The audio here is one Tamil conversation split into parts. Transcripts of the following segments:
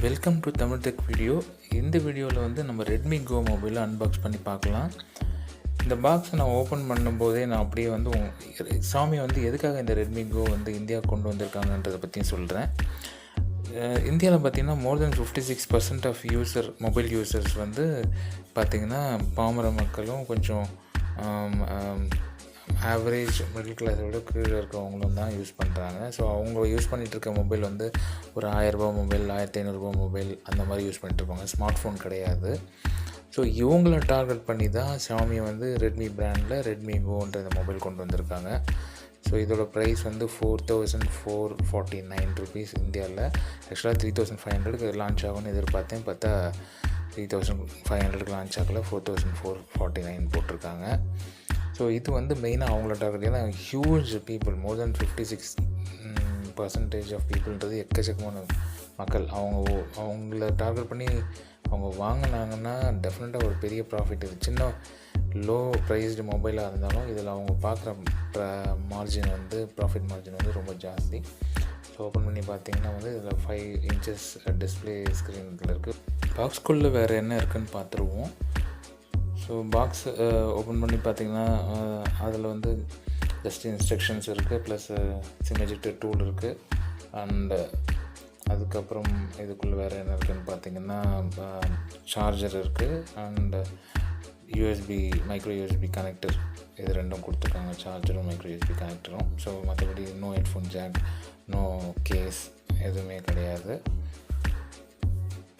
Welcome to Tamil tech video. இந்த வீடியோவில் வந்து நம்ம ரெட்மி கோ மொபைலை அன்பாக்ஸ் பண்ணி பார்க்கலாம். இந்த பாக்ஸை நான் ஓப்பன் பண்ணும்போதே நான் அப்படியே வந்து சாமி வந்து எதுக்காக இந்த ரெட்மி கோ வந்து இந்தியா கொண்டு வந்திருக்காங்கன்றதை பற்றியும் சொல்கிறேன். இந்தியாவில் பார்த்திங்கன்னா மோர் தென் 56% ஆஃப் மொபைல் யூசர்ஸ் வந்து பார்த்திங்கன்னா பாமர மக்களும் கொஞ்சம் ஆவரேஜ் மிடில் கிளாஸோட கீழே இருக்கவங்களும் தான் யூஸ் பண்ணுறாங்க. ஸோ அவங்க யூஸ் பண்ணிகிட்ருக்க மொபைல் வந்து ஒரு 1000 ரூபா மொபைல், 1500 மொபைல் அந்த மாதிரி யூஸ் பண்ணிட்டுருப்பாங்க. ஸ்மார்ட் ஃபோன் கிடையாது. ஸோ இவங்கள டார்கெட் பண்ணி தான் Xiaomi வந்து ரெட்மி பிராண்டில் ரெட்மி கோன்ற இந்த மொபைல் கொண்டு வந்திருக்காங்க. ஸோ இதோட ப்ரைஸ் வந்து 4449 ருபீஸ் இந்தியாவில். ஆக்சுவலாக 3500க்கு லான்ச் ஆகும்னு எதிர்பார்த்தேன். பார்த்தா 3500க்கு லான்ச் ஆகல, 4449 போட்டிருக்காங்க. ஸோ இது வந்து மெயினாக அவங்கள டார்கெட். ஏன்னா huge people, more then 56% of பீப்புள்ன்றது எக்கச்சக்கமான மக்கள். அவங்கள டார்கெட் பண்ணி அவங்க வாங்கினாங்கன்னா டெஃபினட்டாக ஒரு பெரிய ப்ராஃபிட். இது சின்ன லோ ப்ரைஸ்டு மொபைலாக இருந்தாலும் இதில் அவங்க பார்க்குற மார்ஜின் வந்து ப்ராஃபிட் மார்ஜின் வந்து ரொம்ப ஜாஸ்தி. ஸோ ஓப்பன் பண்ணி பார்த்தீங்கன்னா வந்து இதில் 5 inches டிஸ்பிளே ஸ்க்ரீன் இதில் இருக்குது. பாக்ஸ்குள்ளே வேறு என்ன இருக்குதுன்னு பார்த்துருவோம். ஸோ பாக்ஸ் ஓப்பன் பண்ணி பார்த்திங்கன்னா அதில் வந்து ஜஸ்ட் இன்ஸ்ட்ரக்ஷன்ஸ் இருக்குது, ப்ளஸ் சிம் எஜெக்டர் டூல் இருக்குது. அண்டு அதுக்கப்புறம் இதுக்குள்ளே வேறு என்ன இருக்குதுன்னு பார்த்திங்கன்னா சார்ஜர் இருக்குது. அண்டு மைக்ரோ யூஎஸ்பி கனெக்டர், இது ரெண்டும் கொடுத்துருக்காங்க, சார்ஜரும் மைக்ரோ யூஎஸ்பி கனெக்டரும். ஸோ மற்றபடி no headphone jack, no case, எதுவுமே கிடையாது.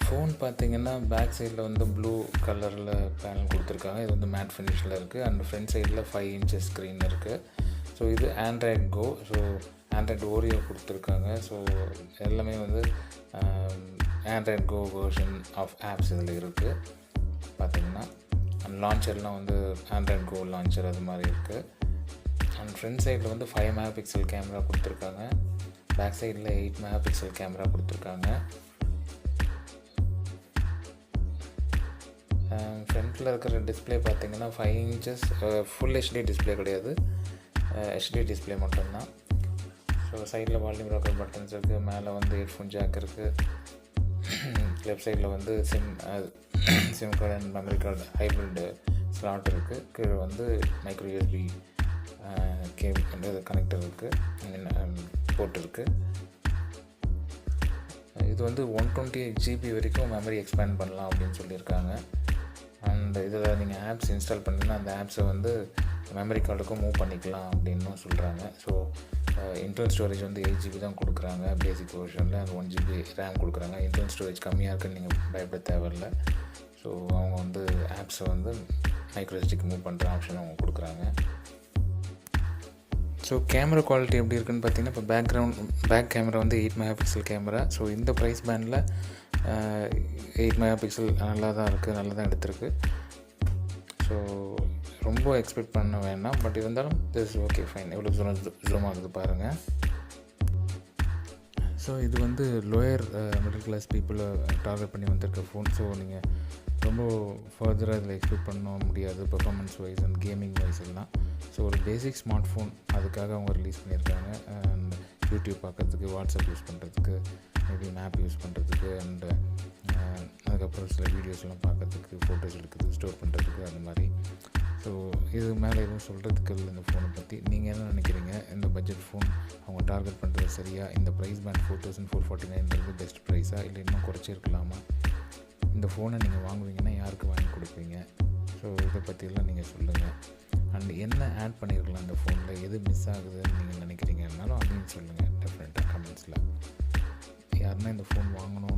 ஃபோன் பார்த்திங்கன்னா பேக் சைடில் வந்து ப்ளூ கலரில் பேனல் கொடுத்துருக்காங்க. இது வந்து மேட் ஃபினிஷில் இருக்குது. அண்ட் ஃப்ரண்ட் சைடில் 5 inches ஸ்க்ரீன் இருக்குது. ஸோ இது Android go. So Android Oreo கொடுத்துருக்காங்க. ஸோ எல்லாமே வந்து Android go version of apps இதில் இருக்குது பார்த்திங்கன்னா. அண்ட் லான்ச்சர்லாம் வந்து ஆண்ட்ராய்ட் கோ லான்ச்சர் அது மாதிரி இருக்குது. அண்ட் ஃப்ரண்ட் சைடில் வந்து 5 MP கேமரா கொடுத்துருக்காங்க. பேக் சைடில் 8 MP கேமரா கொடுத்துருக்காங்க. ஃப்ரண்ட்டில் இருக்கிற டிஸ்பிளே பார்த்திங்கன்னா 5 inches ஃபுல் ஹெச்டி டிஸ்பிளே கிடையாது, ஹெச்டி டிஸ்பிளே மட்டும்தான். ஸோ சைடில் வால்யூம் ராக்கர் பட்டன்ஸ் இருக்குது. மேலே வந்து ஹெட்ஃபோன் ஜாக் இருக்குது. லெஃப்ட் சைடில் வந்து sim card and memory card hybrid slot இருக்குது. கீழே வந்து மைக்ரோ யூஎஸ்பி கனெக்டர் இருக்குது, போர்ட் இருக்குது. இது வந்து 128 GB வரைக்கும் மெமரி எக்ஸ்பேண்ட் பண்ணலாம் அப்படின்னு சொல்லியிருக்காங்க. அண்ட் இதில் நீங்கள் ஆப்ஸ் இன்ஸ்டால் பண்ணிங்கன்னா அந்த ஆப்ஸை வந்து மெமரி கார்டுக்கும் மூவ் பண்ணிக்கலாம் அப்படின்னும் சொல்கிறாங்க. ஸோ இன்டர்னல் ஸ்டோரேஜ் வந்து 8 GB தான் கொடுக்குறாங்க பேசிக் வெர்ஷனில். அந்த 1 GB ரேம் கொடுக்குறாங்க. இன்டர்னல் ஸ்டோரேஜ் கம்மியாக இருக்குன்னு நீங்கள் பயப்பட தேவையில்லை. ஸோ அவங்க வந்து ஆப்ஸை வந்து மைக்ரோ எஸ்டிக்கு மூவ் பண்ணுற ஆப்ஷன் அவங்க கொடுக்குறாங்க. ஸோ கேமரா குவாலிட்டி எப்படி இருக்குன்னு பார்த்தீங்கன்னா, இப்போ பேக் கேமரா வந்து 8 MP கேமரா. ஸோ இந்த ப்ரைஸ் பேண்டில் 8 MP நல்லா தான் இருக்குது, நல்லா தான் எடுத்திருக்கு. ஸோ ரொம்ப எக்ஸ்பெக்ட் பண்ண வேண்டாம், பட் இருந்தாலும் திஸ் ஓகே ஃபைன். எவ்வளோ ஜூம் ஆகுது பாருங்கள். ஸோ இது வந்து லோயர் மிடில் கிளாஸ் பீப்புளை டார்கெட் பண்ணி வந்திருக்க ஃபோன். ஸோ நீங்கள் ரொம்ப ஃபர்தராக இதில் எக்ஸ்பெக்ட் பண்ண முடியாது, performance wise and gaming wise எல்லாம். ஸோ ஒரு பேசிக் ஸ்மார்ட் ஃபோன், அதுக்காக அவங்க ரிலீஸ் பண்ணியிருக்காங்க. அண்ட் யூடியூப் பார்க்குறதுக்கு, வாட்ஸ்அப் யூஸ் பண்ணுறதுக்கு, மேபி மேப் யூஸ் பண்ணுறதுக்கு, அண்டு அதுக்கப்புறம் சில வீடியோஸ்லாம் பார்க்குறதுக்கு, ஃபோட்டோஸ் எடுக்கிறது, ஸ்டோர் பண்ணுறதுக்கு, அந்த மாதிரி. ஸோ இது மேலே எதுவும் சொல்கிறதுக்கு இல்லை இந்த ஃபோனை பற்றி. நீங்கள் என்ன நினைக்கிறீங்க? இந்த பட்ஜெட் ஃபோன் அவங்க டார்கெட் பண்ணுறது சரியா? இந்த ப்ரைஸ் பேண்ட் 4449 பெஸ்ட் ப்ரைஸாக, இல்லை இன்னும் குறைச்சிருக்கலாமா? இந்த ஃபோனை நீங்கள் வாங்குவீங்கன்னா யாருக்கு வாங்கி கொடுப்பீங்க? ஸோ இதை பற்றியெல்லாம் நீங்கள் சொல்லுங்கள். அண்ட் என்ன ஆட் பண்ணியிருக்கலாம் இந்த ஃபோனில், எது மிஸ் ஆகுதுன்னு நீங்கள் நினைக்கிறீங்கன்னாலும் அதையும் சொல்லுங்கள் டெஃபினட்டாக கமெண்ட்ஸில். யாருன்னா இந்த ஃபோன் வாங்கணும்